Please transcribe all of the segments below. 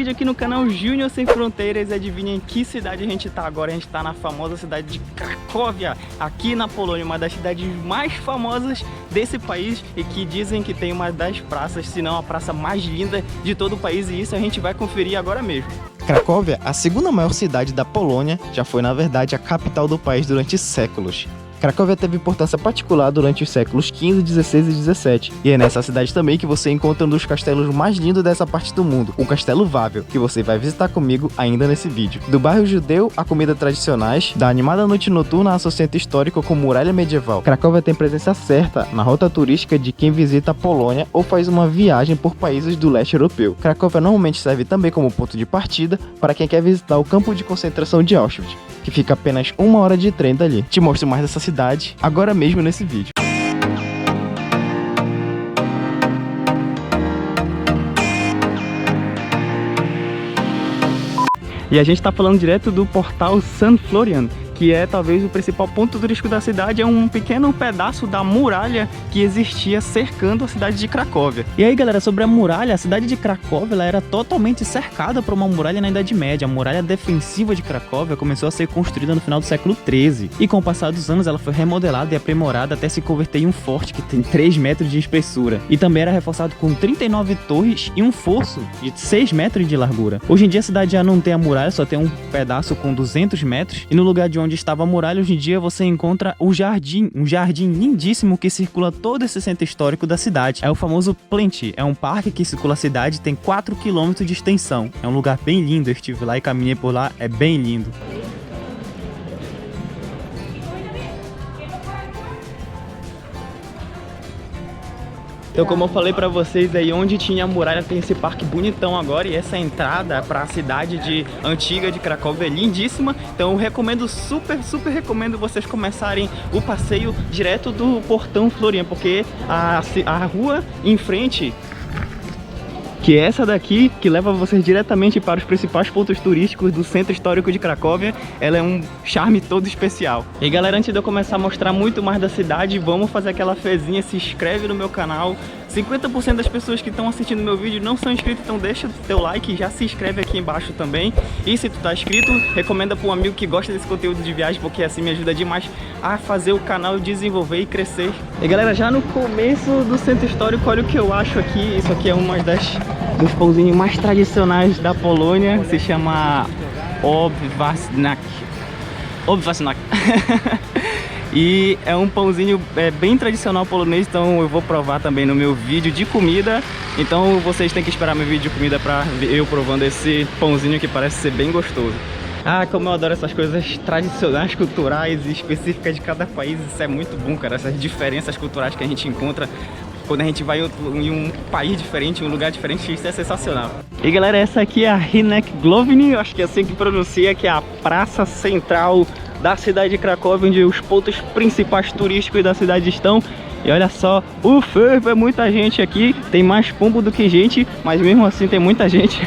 vídeo aqui no canal Júnior Sem Fronteiras. Adivinhem em que cidade a gente tá agora? A gente tá na famosa cidade de Cracóvia, aqui na Polônia, uma das cidades mais famosas desse país e que dizem que tem uma das praças, se não a praça mais linda de todo o país, e isso a gente vai conferir agora mesmo. Cracóvia, a segunda maior cidade da Polônia, já foi na verdade a capital do país durante séculos. Cracóvia teve importância particular durante os séculos XV, XVI e XVII. E é nessa cidade também que você encontra um dos castelos mais lindos dessa parte do mundo, o Castelo Wawel, que você vai visitar comigo ainda nesse vídeo. Do bairro judeu a comidas tradicionais, da animada noite noturna ao seu centro histórico com muralha medieval. Cracóvia tem presença certa na rota turística de quem visita a Polônia ou faz uma viagem por países do leste europeu. Cracóvia normalmente serve também como ponto de partida para quem quer visitar o campo de concentração de Auschwitz, que fica apenas 1 hora de trem dali. Te mostro mais dessa cidade agora mesmo nesse vídeo. E a gente tá falando direto do portal St. Florian, que é talvez o principal ponto turístico da cidade. É um pequeno pedaço da muralha que existia cercando a cidade de Cracóvia. E aí, galera, sobre a muralha, a cidade de Cracóvia ela era totalmente cercada por uma muralha na Idade Média. A muralha defensiva de Cracóvia começou a ser construída no final do século XIII. E com o passar dos anos, ela foi remodelada e aprimorada até se converter em um forte que tem 3 metros de espessura. E também era reforçado com 39 torres e um fosso de 6 metros de largura. Hoje em dia a cidade já não tem a muralha, só tem um pedaço com 200 metros. E no lugar de onde estava a muralha, hoje em dia você encontra o jardim, um jardim lindíssimo que circula todo esse centro histórico da cidade. É o famoso Plenty, é um parque que circula a cidade, tem 4 km de extensão. É um lugar bem lindo, eu estive lá e caminhei por lá, é bem lindo. Então, como eu falei pra vocês aí, onde tinha a muralha tem esse parque bonitão agora, e essa entrada pra cidade antiga de Cracóvia é lindíssima. Então eu recomendo, super recomendo vocês começarem o passeio direto do portão Florian, porque a rua em frente, que é essa daqui, que leva vocês diretamente para os principais pontos turísticos do centro histórico de Cracóvia, ela é um charme todo especial. E galera, antes de eu começar a mostrar muito mais da cidade, vamos fazer aquela fezinha, se inscreve no meu canal. 50% das pessoas que estão assistindo meu vídeo não são inscritos, então deixa o teu like e já se inscreve aqui embaixo também. E se tu tá inscrito, recomenda para um amigo que gosta desse conteúdo de viagem, porque assim me ajuda demais a fazer o canal desenvolver e crescer. E galera, já no começo do centro histórico, olha o que eu acho aqui. Isso aqui é uma dos pãozinhos mais tradicionais da Polônia, se chama Obwasnak. E é um pãozinho bem tradicional polonês, então eu vou provar também no meu vídeo de comida. Então vocês têm que esperar meu vídeo de comida pra ver eu provando esse pãozinho que parece ser bem gostoso. Ah, como eu adoro essas coisas tradicionais, culturais e específicas de cada país. Isso é muito bom, cara, essas diferenças culturais que a gente encontra quando a gente vai em um país diferente, em um lugar diferente. Isso é sensacional. E galera, essa aqui é a Rynek Główny, eu acho que é assim que pronuncia, que é a praça central da cidade de Cracóvia, onde os pontos principais turísticos da cidade estão. E olha só, o fervo, é muita gente aqui, tem mais pombo do que gente, mas mesmo assim tem muita gente.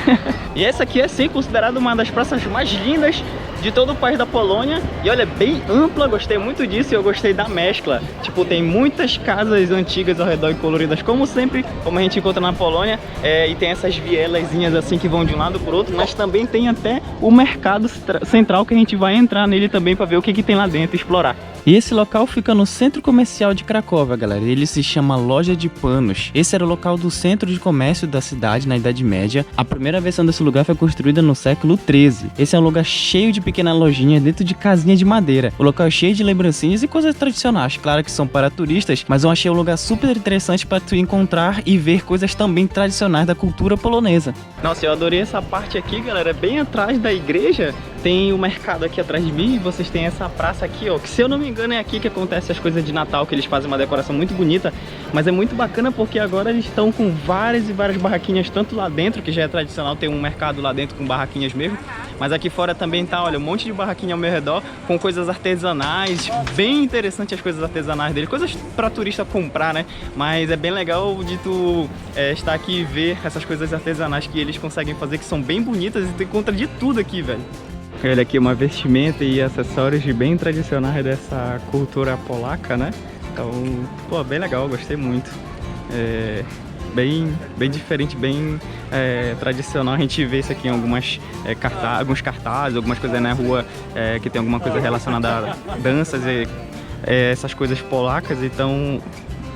E essa aqui é sim considerada uma das praças mais lindas de todo o país da Polônia. E olha, bem ampla, gostei muito disso, e eu gostei da mescla. Tipo, tem muitas casas antigas ao redor e coloridas, como sempre, como a gente encontra na Polônia. E tem essas vielazinhas assim que vão de um lado para o outro, mas também tem até o mercado central, que a gente vai entrar nele também para ver o que tem lá dentro e explorar. E esse local fica no centro comercial de Cracóvia, galera. Ele se chama Loja de Panos. Esse era o local do centro de comércio da cidade na Idade Média. A primeira versão desse lugar foi construída no século XIII. Esse é um lugar cheio de pequenas lojinhas dentro de casinhas de madeira. O local é cheio de lembrancinhas e coisas tradicionais. Claro que são para turistas, mas eu achei um lugar super interessante para tu encontrar e ver coisas também tradicionais da cultura polonesa. Nossa, eu adorei essa parte aqui, galera. Bem atrás da igreja tem o mercado aqui atrás de mim, e vocês têm essa praça aqui, ó, que se eu não me engano é aqui que acontece as coisas de Natal, que eles fazem uma decoração muito bonita. Mas é muito bacana porque agora eles estão com várias e várias barraquinhas, tanto lá dentro, que já é tradicional ter um mercado lá dentro com barraquinhas mesmo, mas aqui fora também tá, olha, um monte de barraquinha ao meu redor com coisas artesanais. Bem interessante as coisas artesanais deles, coisas para turista comprar, né? Mas é bem legal de tu estar aqui e ver essas coisas artesanais que eles conseguem fazer, que são bem bonitas, e tu encontra de tudo aqui, velho. Olha aqui, uma vestimenta e acessórios bem tradicionais dessa cultura polaca, né? Então, pô, bem legal, gostei muito. bem diferente, bem tradicional. A gente vê isso aqui em alguns cartazes, algumas coisas na rua que tem alguma coisa relacionada a danças e essas coisas polacas, então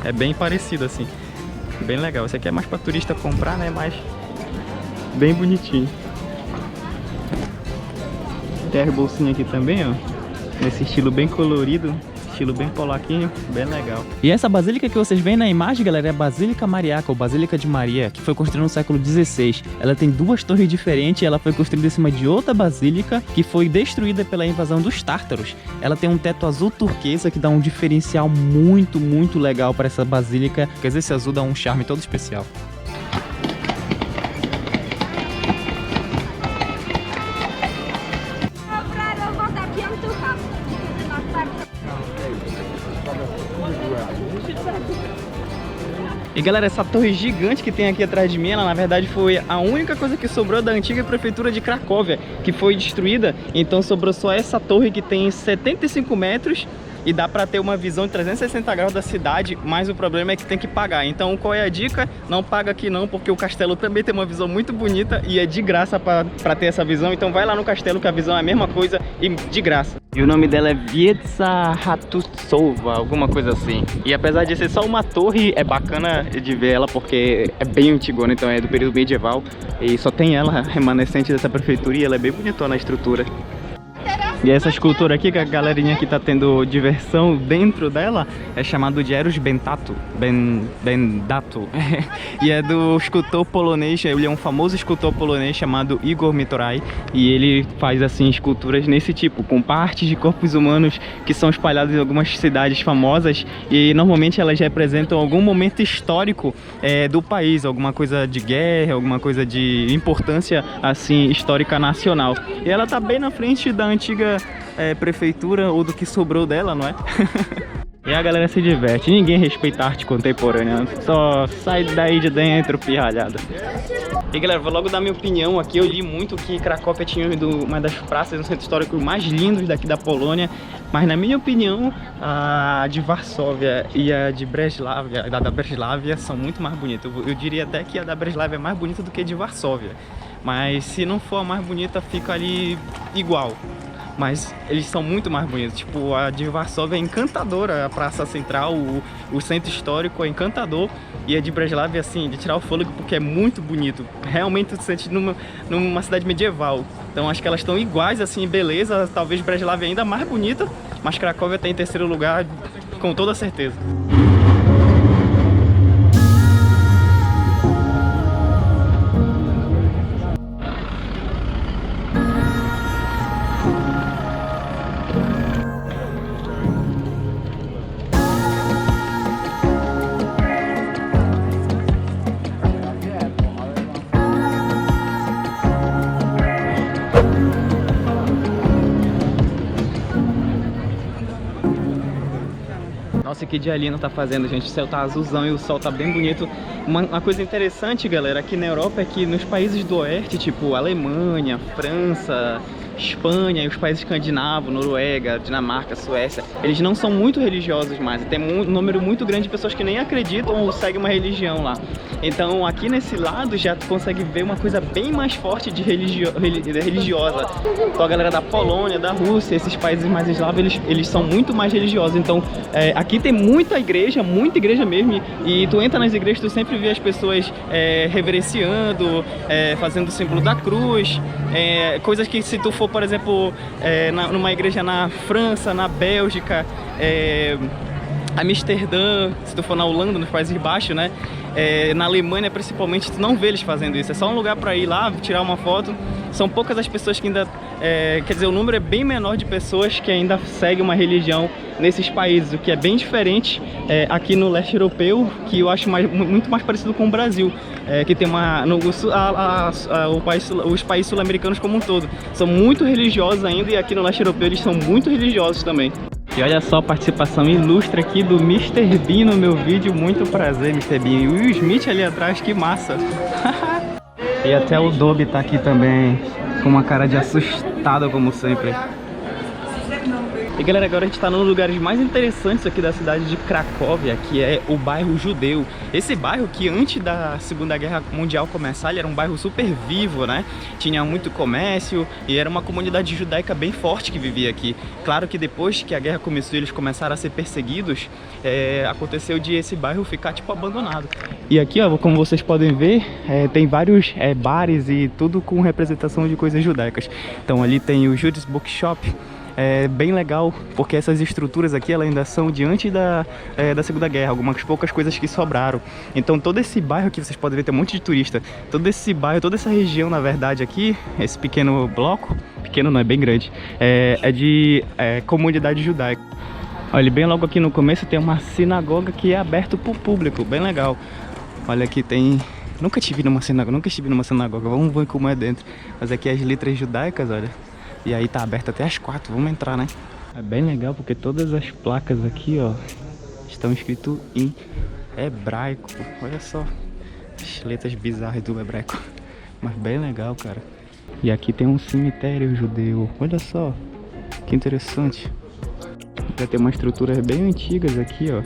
é bem parecido assim, bem legal. Esse aqui é mais para turista comprar, né, mas bem bonitinho. Tem as bolsinhas aqui também, ó, nesse estilo bem colorido, estilo bem polaquinho, bem legal. E essa basílica que vocês veem na imagem, galera, é a Basílica Mariaca, ou Basílica de Maria, que foi construída no século XVI. Ela tem duas torres diferentes, ela foi construída em cima de outra basílica, que foi destruída pela invasão dos tártaros. Ela tem um teto azul turquesa, que dá um diferencial muito, muito legal para essa basílica, porque esse azul dá um charme todo especial. E galera, essa torre gigante que tem aqui atrás de mim, ela na verdade foi a única coisa que sobrou da antiga prefeitura de Cracóvia, que foi destruída. Então sobrou só essa torre que tem 75 metros e dá pra ter uma visão de 360 graus da cidade, mas o problema é que tem que pagar. Então qual é a dica? Não paga aqui não, porque o castelo também tem uma visão muito bonita e é de graça pra ter essa visão. Então vai lá no castelo que a visão é a mesma coisa e de graça. E o nome dela é Wiedza Ratusova, alguma coisa assim. E apesar de ser só uma torre, é bacana de ver ela porque é bem antigona, então é do período medieval. E só tem ela remanescente dessa prefeitura e ela é bem bonitona a estrutura. E essa escultura aqui, que a galerinha que tá tendo diversão dentro dela, é chamado de Eros Bendato. E é do escultor polonês, ele é um famoso escultor polonês chamado Igor Mitorai. E ele faz assim esculturas nesse tipo, com partes de corpos humanos que são espalhados em algumas cidades famosas. E normalmente elas representam algum momento histórico do país, alguma coisa de guerra, alguma coisa de importância assim histórica nacional. E ela tá bem na frente da antiga prefeitura, ou do que sobrou dela, não é? E a galera se diverte, ninguém respeita a arte contemporânea, só sai daí de dentro, pirralhada. E galera, vou logo dar minha opinião aqui. Eu li muito que Cracóvia tinha uma das praças no centro histórico mais lindos daqui da Polônia, mas na minha opinião, a de Varsóvia e a de Breslavia, a da Breslavia são muito mais bonitas. Eu diria até que a da Breslavia é mais bonita do que a de Varsóvia, mas se não for a mais bonita, fica ali igual. Mas eles são muito mais bonitos. Tipo, a de Varsóvia é encantadora, a praça central, o centro histórico é encantador. E a de Breslavia, assim, de tirar o fôlego, porque é muito bonito. Realmente tu se sente numa cidade medieval. Então acho que elas estão iguais, assim, em beleza. Talvez Breslavia ainda mais bonita, mas Cracóvia está em terceiro lugar, com toda certeza. Nossa, que dia lindo tá fazendo, gente. O céu tá azulzão e o sol tá bem bonito. Uma coisa interessante, galera, aqui na Europa é que nos países do oeste, tipo Alemanha, França, Espanha e os países escandinavos, Noruega, Dinamarca, Suécia, eles não são muito religiosos mais. Tem um número muito grande de pessoas que nem acreditam ou seguem uma religião lá. Então aqui nesse lado já tu consegue ver uma coisa bem mais forte de religiosa. Então a galera da Polônia, da Rússia, esses países mais eslavos, eles são muito mais religiosos. Então aqui tem muita igreja mesmo. E tu entra nas igrejas, tu sempre vê as pessoas reverenciando, fazendo o símbolo da cruz. Coisas que se tu for, por exemplo, numa igreja na França, na Bélgica, Amsterdã, se tu for na Holanda, nos Países Baixos, né? Na Alemanha principalmente, tu não vê eles fazendo isso. É só um lugar para ir lá, tirar uma foto. São poucas as pessoas que ainda... quer dizer, o número é bem menor de pessoas que ainda seguem uma religião nesses países, o que é bem diferente aqui no leste europeu, que eu acho muito mais parecido com o Brasil, que tem os países sul-americanos como um todo. São muito religiosos ainda, e aqui no leste europeu eles são muito religiosos também. E olha só a participação ilustre aqui do Mr. Bean no meu vídeo. Muito prazer, Mr. Bean. E o Will Smith ali atrás, que massa. E até o Dobby tá aqui também, com uma cara de assustado como sempre. E galera, agora a gente tá num dos lugares mais interessantes aqui da cidade de Cracóvia, que é o bairro Judeu. Esse bairro que antes da Segunda Guerra Mundial começar, ele era um bairro super vivo, né? Tinha muito comércio e era uma comunidade judaica bem forte que vivia aqui. Claro que depois que a guerra começou, eles começaram a ser perseguidos, aconteceu de esse bairro ficar tipo abandonado. E aqui, ó, como vocês podem ver, tem vários bares e tudo com representação de coisas judaicas. Então ali tem o Judas Bookshop. É bem legal, porque essas estruturas aqui elas ainda são de antes da Segunda Guerra, algumas poucas coisas que sobraram. Então todo esse bairro aqui, vocês podem ver, tem um monte de turista. Todo esse bairro, toda essa região, na verdade, aqui, esse pequeno bloco, pequeno não, é bem grande, é de comunidade judaica. Olha, bem logo aqui no começo tem uma sinagoga que é aberta para o público, bem legal. Olha, aqui tem... Nunca estive numa sinagoga, vamos ver como é dentro. Mas aqui as letras judaicas, olha. E aí tá aberto até às 4, vamos entrar, né? É bem legal porque todas as placas aqui, ó, estão escritas em hebraico. Olha só, as letras bizarras do hebraico. Mas bem legal, cara. E aqui tem um cemitério judeu. Olha só, que interessante. Já tem umas estruturas bem antigas aqui, ó.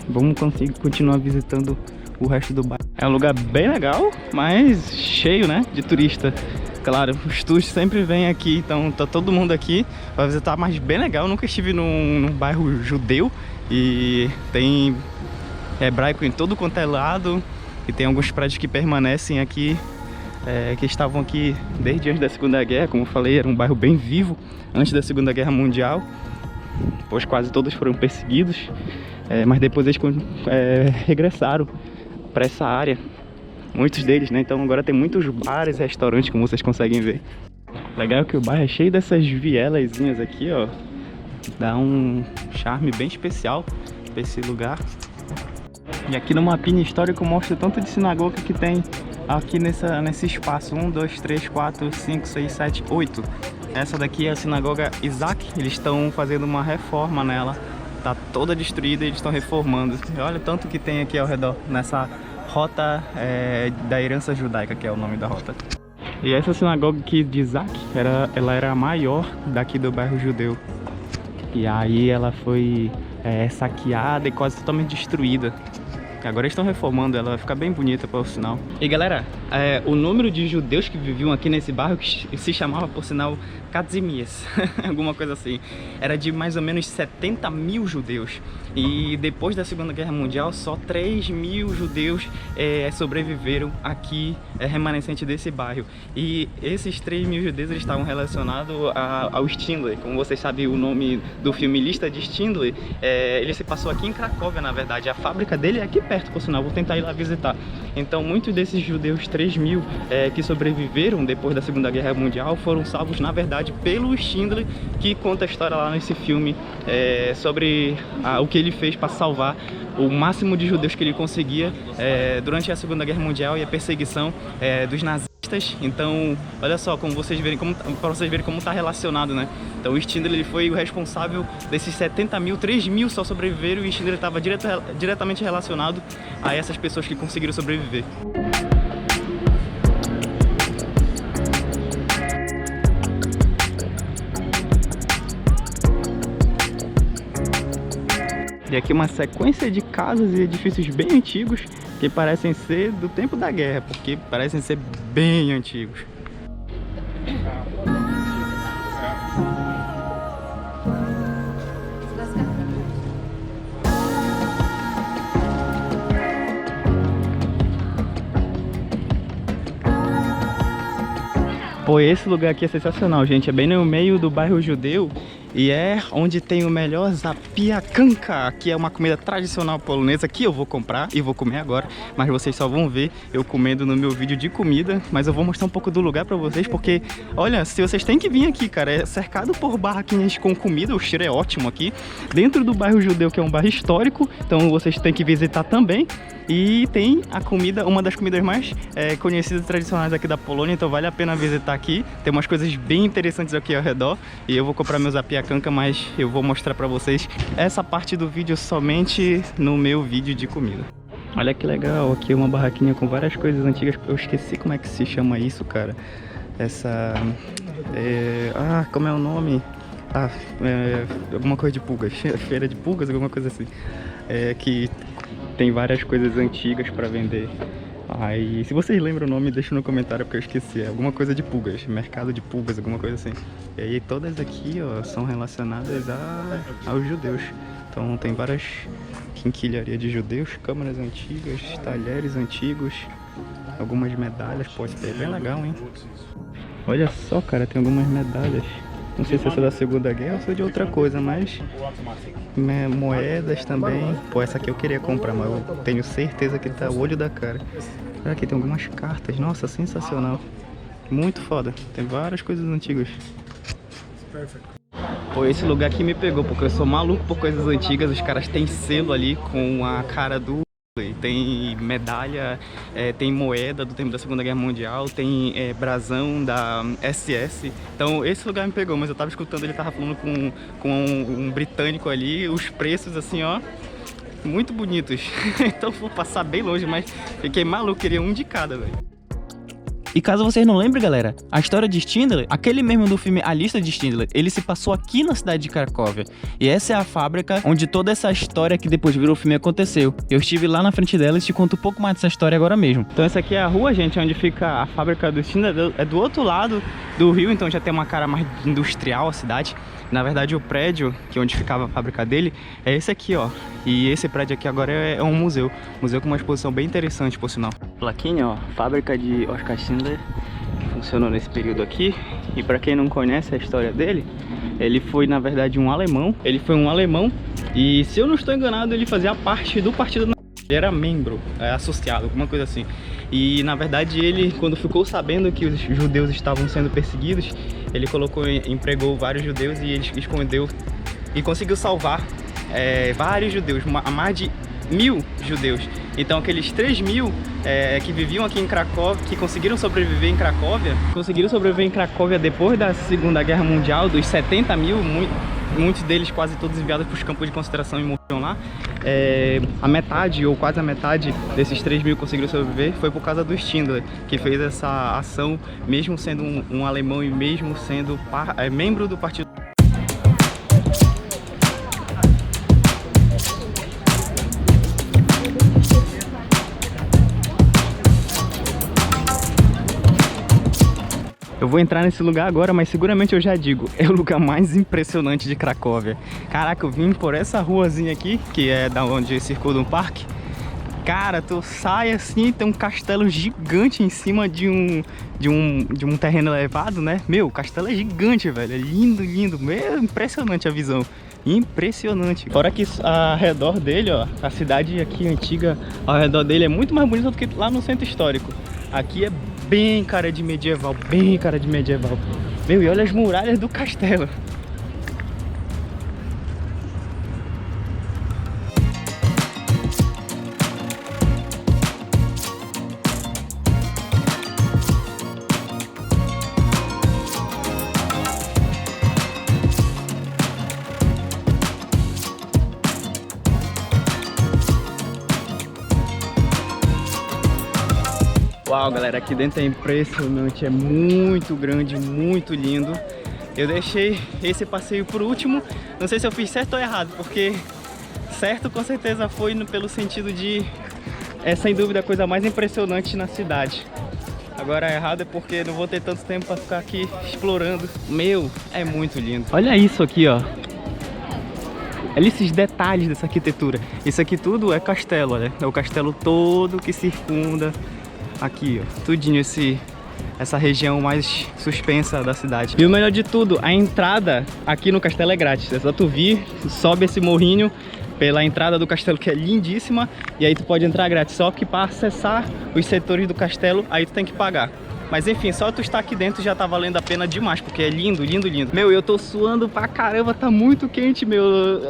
Vamos conseguir continuar visitando o resto do bairro. É um lugar bem legal, mas cheio, né, de turista. Claro, os turistas sempre vêm aqui, então tá todo mundo aqui para visitar, mas bem legal. Eu nunca estive num bairro judeu e tem hebraico em todo quanto é lado. E tem alguns prédios que permanecem aqui, que estavam aqui desde antes da Segunda Guerra. Como eu falei, era um bairro bem vivo antes da Segunda Guerra Mundial, pois quase todos foram perseguidos, mas depois eles regressaram para essa área. Muitos deles, né? Então agora tem muitos bares e restaurantes, como vocês conseguem ver. Legal que o bairro é cheio dessas vielazinhas aqui, ó. Dá um charme bem especial pra esse lugar. E aqui no mapinha histórico mostra o tanto de sinagoga que tem aqui nesse espaço. 1, 2, 3, 4, 5, 6, 7, 8. Essa daqui é a sinagoga Isaac. Eles estão fazendo uma reforma nela. Tá toda destruída e eles estão reformando. Olha o tanto que tem aqui ao redor nessa rota da herança judaica, que é o nome da rota. E essa sinagoga aqui de Isaac, ela era a maior daqui do bairro judeu. E aí ela foi saqueada e quase totalmente destruída. Agora eles estão reformando ela, vai ficar bem bonita, por sinal. E galera, o número de judeus que viviam aqui nesse bairro, que se chamava, por sinal, Kazimias, alguma coisa assim, era de mais ou menos 70 mil judeus. E depois da Segunda Guerra Mundial, só 3 mil judeus sobreviveram aqui, remanescente desse bairro. E esses 3 mil judeus eles estavam relacionados ao Schindler. Como vocês sabem, o nome do filme Lista de Schindler, ele se passou aqui em Cracóvia, na verdade. A fábrica dele é aqui perto, por sinal, vou tentar ir lá visitar. Então muitos desses judeus, 3 mil, que sobreviveram depois da Segunda Guerra Mundial, foram salvos, na verdade, pelo Schindler, que conta a história lá nesse filme sobre o que ele fez para salvar o máximo de judeus que ele conseguia durante a Segunda Guerra Mundial e a perseguição dos nazistas. Então, olha só, para vocês verem como está relacionado, né? Então o Schindler ele foi o responsável desses 70 mil, 3 mil só sobreviveram, e o Schindler estava diretamente relacionado a essas pessoas que conseguiram sobreviver. E aqui uma sequência de casas e edifícios bem antigos que parecem ser do tempo da guerra, porque parecem ser bem antigos. Pô, esse lugar aqui é sensacional, gente. É bem no meio do bairro judeu e é onde tem o melhor zapiakanka, que é uma comida tradicional polonesa que eu vou comprar e vou comer agora, mas vocês só vão ver eu comendo no meu vídeo de comida. Mas eu vou mostrar um pouco do lugar pra vocês, porque, olha, se vocês têm que vir aqui, cara, é cercado por barraquinhas com comida, o cheiro é ótimo aqui, dentro do bairro judeu, que é um bairro histórico, então vocês têm que visitar também. E tem a comida, uma das comidas mais conhecidas e tradicionais aqui da Polônia, então vale a pena visitar aqui. Tem umas coisas bem interessantes aqui ao redor e eu vou comprar meus zapiakanka, mas eu vou mostrar pra vocês essa parte do vídeo somente no meu vídeo de comida. Olha que legal, aqui uma barraquinha com várias coisas antigas, eu esqueci como é que se chama isso, cara. Essa... como é o nome? alguma coisa de pulgas, feira de pulgas, alguma coisa assim. Que tem várias coisas antigas pra vender. Aí, se vocês lembram o nome, deixa no comentário porque eu esqueci. É alguma coisa de pulgas, mercado de pulgas, alguma coisa assim. E aí todas aqui, ó, são relacionadas aos judeus. Então tem várias quinquilharia de judeus, câmeras antigas, talheres antigos, algumas medalhas, pô, isso é bem legal, hein? Olha só, cara, tem algumas medalhas. Não sei se essa é da Segunda Guerra ou se é de outra coisa, mas moedas também. Pô, essa aqui eu queria comprar, mas eu tenho certeza que tá o olho da cara. Aqui tem algumas cartas, nossa, sensacional. Muito foda, tem várias coisas antigas. Pô, esse lugar aqui me pegou, porque eu sou maluco por coisas antigas. Os caras têm selo ali com a cara do... Tem medalha, tem moeda do tempo da Segunda Guerra Mundial, tem brasão da SS. Então esse lugar me pegou, mas eu tava escutando, ele tava falando com um britânico ali, os preços assim, ó, muito bonitos. Então vou passar bem longe, mas fiquei maluco, queria um de cada, velho. E caso vocês não lembrem, galera, a história de Schindler, aquele mesmo do filme A Lista de Schindler, ele se passou aqui na cidade de Cracóvia. E essa é a fábrica onde toda essa história que depois virou filme aconteceu. Eu estive lá na frente dela e te conto um pouco mais dessa história agora mesmo. Então essa aqui é a rua, gente, onde fica a fábrica do Schindler. É do outro lado do rio, então já tem uma cara mais industrial a cidade. Na verdade o prédio, que é onde ficava a fábrica dele, é esse aqui, ó. E esse prédio aqui agora é um museu. Museu com uma exposição bem interessante, por sinal. Plaquinha, ó, fábrica de Oskar Schindler. Funcionou nesse período aqui. E pra quem não conhece a história dele, ele foi na verdade um alemão. Ele foi um alemão e, se eu não estou enganado, ele fazia parte do partido. Ele era membro, associado, alguma coisa assim. E na verdade ele, quando ficou sabendo que os judeus estavam sendo perseguidos, ele empregou vários judeus e ele escondeu e conseguiu salvar vários judeus, mais de 1000 judeus. Então aqueles 3.000 que viviam aqui em Cracóvia, que conseguiram sobreviver em Cracóvia, depois da Segunda Guerra Mundial, dos 70.000, muitos deles quase todos enviados para os campos de concentração e morreram lá. A metade, ou quase a metade desses 3.000 conseguiram sobreviver foi por causa do Schindler, que fez essa ação, mesmo sendo um alemão e mesmo sendo membro do partido. Eu vou entrar nesse lugar agora, mas seguramente eu já digo, é o lugar mais impressionante de Cracóvia. Caraca, eu vim por essa ruazinha aqui, que é da onde circula um parque. Cara, tu sai assim, tem um castelo gigante em cima de um terreno elevado, né? Meu, o castelo é gigante, velho, é lindo, lindo, é impressionante a visão. Impressionante. Fora que ao redor dele, ó, a cidade aqui antiga, ao redor dele é muito mais bonita do que lá no centro histórico. Aqui é bem cara de medieval, bem cara de medieval. Meu, e olha as muralhas do castelo. Uau, galera, aqui dentro é impressionante, é muito grande, muito lindo. Eu deixei esse passeio por último, não sei se eu fiz certo ou errado, porque certo com certeza foi pelo sentido de, sem dúvida, a coisa mais impressionante na cidade. Agora errado é porque não vou ter tanto tempo para ficar aqui explorando. Meu, é muito lindo. Olha isso aqui, ó. Olha esses detalhes dessa arquitetura. Isso aqui tudo é castelo, olha. É o castelo todo que circunda aqui, ó, tudinho essa região mais suspensa da cidade. E o melhor de tudo, a entrada aqui no castelo é grátis. É só tu vir, sobe esse morrinho pela entrada do castelo, que é lindíssima, e aí tu pode entrar grátis. Só que para acessar os setores do castelo, aí tu tem que pagar. Mas enfim, só tu estar aqui dentro já tá valendo a pena demais, porque é lindo, lindo, lindo. Meu, eu tô suando pra caramba, tá muito quente, meu.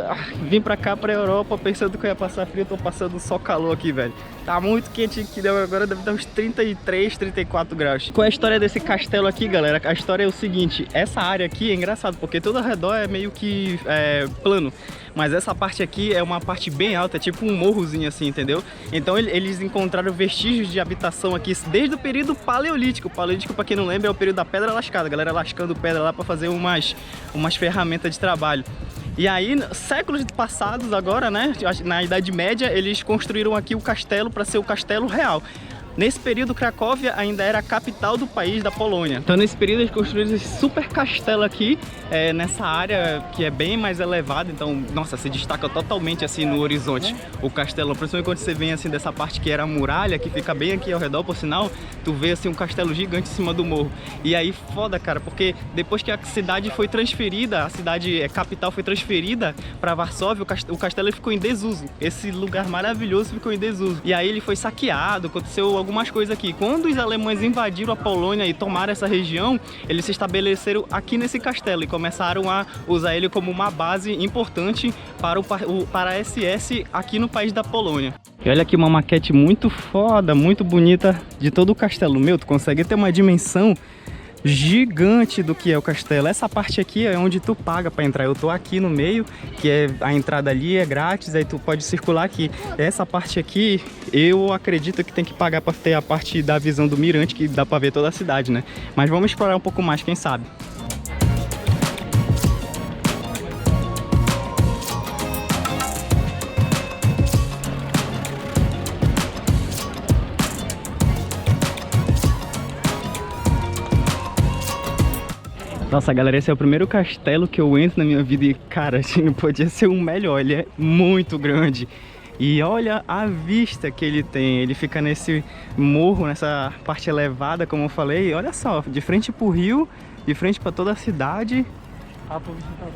Vim pra cá, pra Europa, pensando que eu ia passar frio, eu tô passando só calor aqui, velho. Tá muito quente aqui, agora deve dar uns 33, 34 graus. Qual é a história desse castelo aqui, galera? A história é o seguinte, essa área aqui é engraçado, porque todo ao redor é meio que plano. Mas essa parte aqui é uma parte bem alta, é tipo um morrozinho assim, entendeu? Então eles encontraram vestígios de habitação aqui desde o período paleolítico. Paleolítico, pra quem não lembra, é o período da pedra lascada, a galera lascando pedra lá pra fazer umas ferramentas de trabalho. E aí, séculos passados agora, né, na Idade Média, eles construíram aqui o castelo para ser o castelo real. Nesse período, Cracóvia ainda era a capital do país da Polônia. Então, nesse período, eles construíram esse super castelo aqui, nessa área que é bem mais elevada. Então, nossa, se destaca totalmente assim no horizonte o castelo. Principalmente quando você vem assim dessa parte que era a muralha, que fica bem aqui ao redor, por sinal, tu vê assim um castelo gigante em cima do morro. E aí, foda, cara, porque depois que a cidade foi transferida, a cidade capital foi transferida para Varsóvia, o castelo ele ficou em desuso. Esse lugar maravilhoso ficou em desuso. E aí ele foi saqueado, aconteceu algumas coisas aqui. Quando os alemães invadiram a Polônia e tomaram essa região, eles se estabeleceram aqui nesse castelo e começaram a usar ele como uma base importante para a SS aqui no país da Polônia. E olha aqui uma maquete muito foda, muito bonita de todo o castelo. Meu, tu consegue ter uma dimensão gigante do que é o castelo. Essa parte aqui é onde tu paga para entrar. Eu tô aqui no meio, que é a entrada ali é grátis, aí tu pode circular aqui. Essa parte aqui, eu acredito que tem que pagar para ter a parte da visão do mirante, que dá para ver toda a cidade, né? Mas vamos explorar um pouco mais, quem sabe. Nossa, galera, esse é o primeiro castelo que eu entro na minha vida e, cara, assim, não podia ser um melhor, ele é muito grande. E olha a vista que ele tem, ele fica nesse morro, nessa parte elevada, como eu falei, olha só, de frente pro rio, de frente para toda a cidade.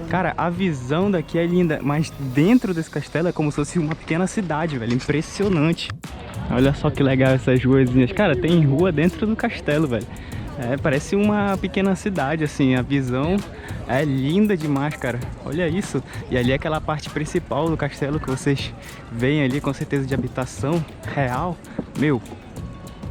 Cara, a visão daqui é linda, mas dentro desse castelo é como se fosse uma pequena cidade, velho, impressionante. Olha só que legal essas ruazinhas, cara, tem rua dentro do castelo, velho. Parece uma pequena cidade, assim, a visão é linda demais, cara. Olha isso. E ali é aquela parte principal do castelo que vocês veem ali, com certeza de habitação real. Meu,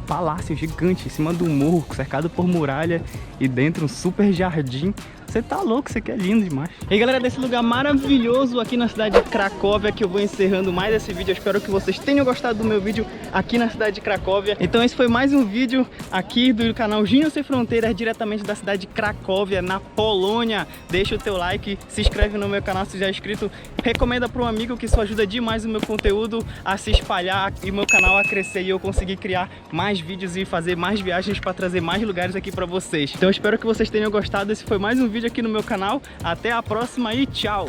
palácio gigante em cima do morro, cercado por muralha e dentro um super jardim. Você tá louco, isso aqui é lindo demais. E aí, galera, desse lugar maravilhoso aqui na cidade de Cracóvia, que eu vou encerrando mais esse vídeo. Eu espero que vocês tenham gostado do meu vídeo aqui na cidade de Cracóvia. Então esse foi mais um vídeo aqui do canal Ginho Sem Fronteiras, diretamente da cidade de Cracóvia, na Polônia. Deixa o teu like, se inscreve no meu canal se já é inscrito. Recomenda para um amigo, que isso ajuda demais o meu conteúdo a se espalhar e o meu canal a crescer e eu conseguir criar mais vídeos e fazer mais viagens para trazer mais lugares aqui para vocês. Então eu espero que vocês tenham gostado. Esse foi mais um vídeo aqui no meu canal. Até a próxima e tchau!